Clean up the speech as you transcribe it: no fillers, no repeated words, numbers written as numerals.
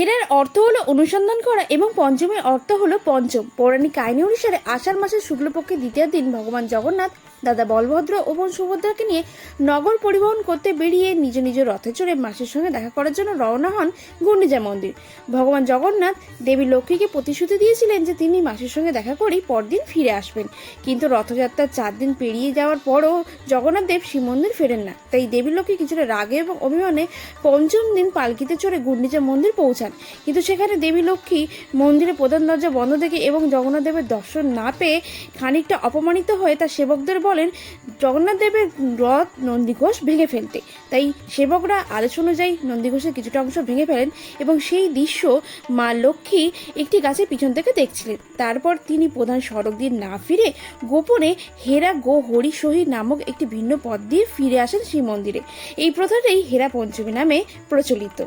হেরার অর্থ হলো অনুসন্ধান করা এবং পঞ্চমীর অর্থ হলো পঞ্চম। পৌরাণিক কাহিনী অনুসারে আষাঢ় মাসের শুক্লপক্ষের দ্বিতীয় দিন ভগবান জগন্নাথ দাদা বলভদ্র ও বোন সুভদ্রাকে নিয়ে নগর পরিবহন করতে বেরিয়ে নিজ নিজ রথে চড়ে মাসির সঙ্গে দেখা করার জন্য রওনা হন গুন্ডিচা মন্দির। ভগবান জগন্নাথ দেবী লক্ষ্মীকে প্রতিশ্রুতি দিয়েছিলেন যে তিনি মাসির সঙ্গে দেখা করেই পরদিন ফিরে আসবেন, কিন্তু রথযাত্রার 4 দিন পেরিয়ে যাওয়ার পরও জগন্নাথ দেব শ্রীমন্দির ফেরেন না। তাই দেবী লক্ষ্মী কিছুটা রাগে এবং অভিমানে পঞ্চম দিন পালকিতে চড়ে গুন্ডিচা মন্দির পৌঁছান, কিন্তু সেখানে দেবী লক্ষ্মী মন্দিরের প্রধান দরজা বন্ধ দেখে এবং জগন্নাথ দেবের দর্শন না পেয়ে খানিকটা অপমানিত হয়ে তার সেবকদের বলেন জগন্নাথ দেবের রথ নন্দীঘোষ ভেঙে ফেলতে। তাই সেবকরা আদেশ অনুযায়ী নন্দীঘোষের কিছুটা অংশ ভেঙে ফেলেন এবং সেই দৃশ্য মা লক্ষ্মী একটি গাছের পিছন থেকে দেখছিলেন। তারপর তিনি প্রধান সড়ক দিয়ে না ফিরে গোপনে হেরা গো হরি সহি নামক একটি ভিন্ন পথ দিয়ে ফিরে আসেন শ্রীমন্দিরে। এই প্রথাটাই হেরা পঞ্চমী নামে প্রচলিত।